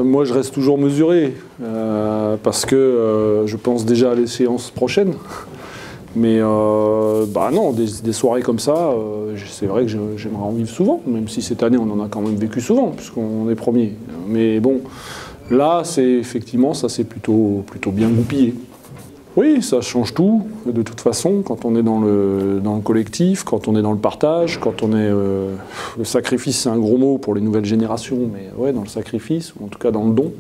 Moi, je reste toujours mesuré, parce que je pense déjà à l'échéance prochaine. Mais non, des soirées comme ça, c'est vrai que j'aimerais en vivre souvent, même si cette année, on en a quand même vécu souvent, puisqu'on est premier. Mais bon, là, effectivement, ça s'est plutôt bien goupillé. Oui, ça change tout, de toute façon, quand on est dans le collectif, quand on est dans le partage, quand on est... le sacrifice, c'est un gros mot pour les nouvelles générations, mais ouais, dans le sacrifice, ou en tout cas dans le don.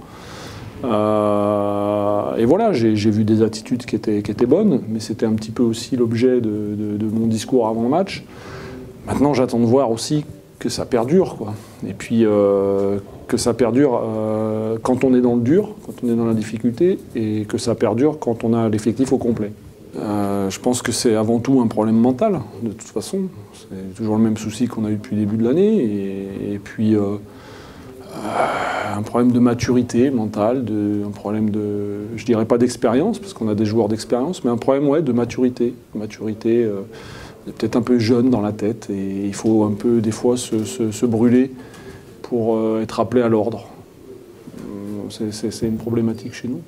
Et voilà, j'ai vu des attitudes qui étaient bonnes, mais c'était un petit peu aussi l'objet de mon discours avant le match. Maintenant, j'attends de voir aussi que ça perdure, quoi. Et puis que ça perdure quand on est dans le dur, quand on est dans la difficulté, et que ça perdure quand on a l'effectif au complet. Je pense que c'est avant tout un problème mental, de toute façon. C'est toujours le même souci qu'on a eu depuis le début de l'année. Et puis un problème de maturité mentale, un problème de, je dirais pas d'expérience, parce qu'on a des joueurs d'expérience, mais un problème de maturité. Maturité, peut-être un peu jeune dans la tête, et il faut un peu des fois se brûler pour être appelé à l'ordre. C'est une problématique chez nous.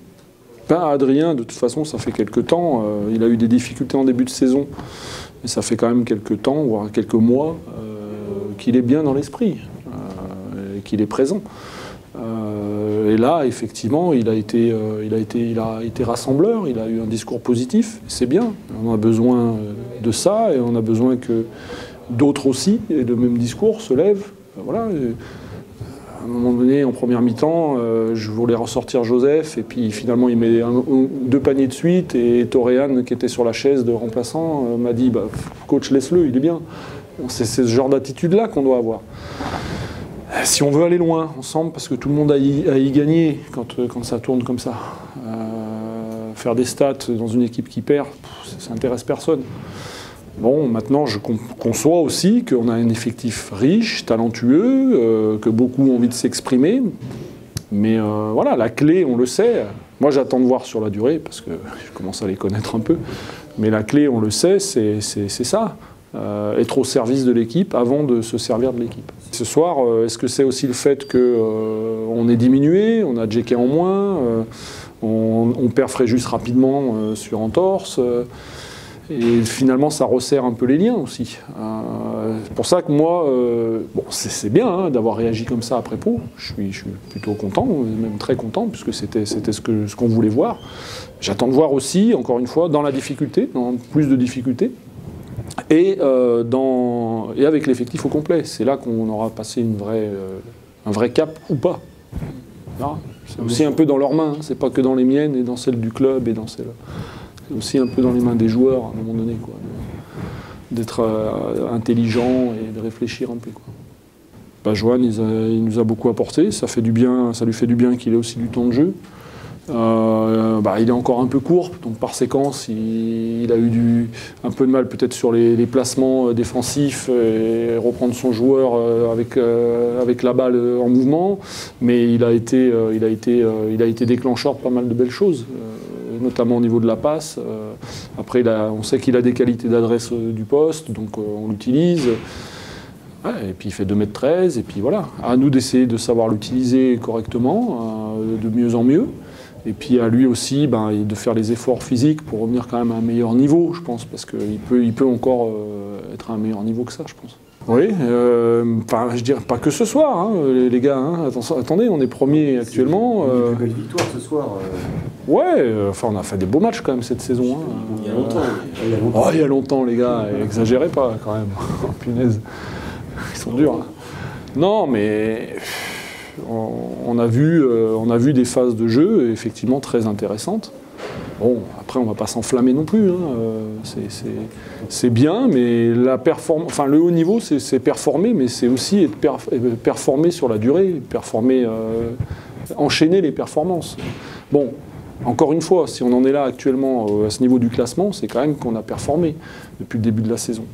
Adrien, de toute façon, ça fait quelques temps, il a eu des difficultés en début de saison, mais ça fait quand même quelques temps, voire quelques mois, qu'il est bien dans l'esprit, qu'il est présent. Et là, effectivement, il a été rassembleur, il a eu un discours positif, c'est bien. On a besoin de ça, et on a besoin que d'autres aussi, et le même discours, se lèvent. Voilà. À un moment donné, en première mi-temps, je voulais ressortir Joseph, et puis finalement il met 2 paniers de suite, et Toréan, qui était sur la chaise de remplaçant, m'a dit coach, laisse-le, il est bien. C'est ce genre d'attitude-là qu'on doit avoir. Si on veut aller loin ensemble, parce que tout le monde a y gagné quand ça tourne comme ça, faire des stats dans une équipe qui perd, ça n'intéresse personne. Bon, maintenant, je conçois aussi qu'on a un effectif riche, talentueux, que beaucoup ont envie de s'exprimer. Mais voilà, la clé, on le sait. Moi, j'attends de voir sur la durée, parce que je commence à les connaître un peu. Mais la clé, on le sait, c'est ça. Être au service de l'équipe avant de se servir de l'équipe. Ce soir, est-ce que c'est aussi le fait qu'on est diminué, on a JK en moins, on perd Fréjus rapidement sur entorse, et finalement ça resserre un peu les liens aussi. C'est pour ça que moi, c'est bien d'avoir réagi comme ça après Pau, je suis plutôt content, même très content, puisque c'était ce qu'on voulait voir. J'attends de voir aussi, encore une fois, dans la difficulté, dans plus de difficultés, et avec l'effectif au complet. C'est là qu'on aura passé un vrai cap ou pas. C'est aussi un peu dans leurs mains, hein. C'est pas que dans les miennes et dans celles du club, c'est aussi un peu dans les mains des joueurs à un moment donné, quoi, d'être intelligent et de réfléchir un peu, quoi. Johan, il nous a beaucoup apporté, ça lui fait du bien qu'il ait aussi du temps de jeu. Il est encore un peu court, donc par séquence, il a eu un peu de mal peut-être sur les placements défensifs et reprendre son joueur avec la balle en mouvement, mais il a été déclencheur de pas mal de belles choses, notamment au niveau de la passe. Après, on sait qu'il a des qualités d'adresse du poste, donc on l'utilise. Ouais, et puis il fait 2,13 m, et puis voilà. À nous d'essayer de savoir l'utiliser correctement, de mieux en mieux. Et puis à lui aussi de faire les efforts physiques pour revenir quand même à un meilleur niveau, je pense, parce qu'il peut encore être à un meilleur niveau que ça, je pense. Oui, je dirais pas que ce soir, hein, les gars. Hein. Attendez, on est premier actuellement. Une belle victoire ce soir. Ouais, on a fait des beaux matchs quand même cette saison. Hein. Il y a longtemps. Il y a longtemps, les gars. Exagérez pas quand même. Punaise, ils sont durs. Hein. Non, mais on a vu des phases de jeu effectivement très intéressantes. Bon, après on va pas s'enflammer non plus, hein. C'est bien, mais le haut niveau c'est performer, mais c'est aussi performer sur la durée, enchaîner les performances. Bon, encore une fois, si on en est là actuellement à ce niveau du classement, c'est quand même qu'on a performé depuis le début de la saison.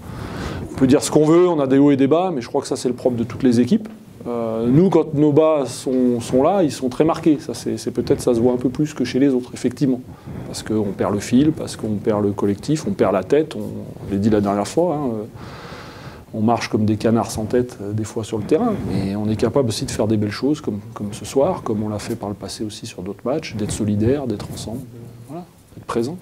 On peut dire ce qu'on veut, on a des hauts et des bas, mais je crois que ça c'est le propre de toutes les équipes. Nous, quand nos bas sont là, ils sont très marqués. Ça se voit un peu plus que chez les autres, effectivement. Parce qu'on perd le fil, parce qu'on perd le collectif, on perd la tête, on l'a dit la dernière fois. Hein. On marche comme des canards sans tête des fois sur le terrain, mais on est capable aussi de faire des belles choses comme ce soir, comme on l'a fait par le passé aussi sur d'autres matchs, d'être solidaire, d'être ensemble, voilà, d'être présent.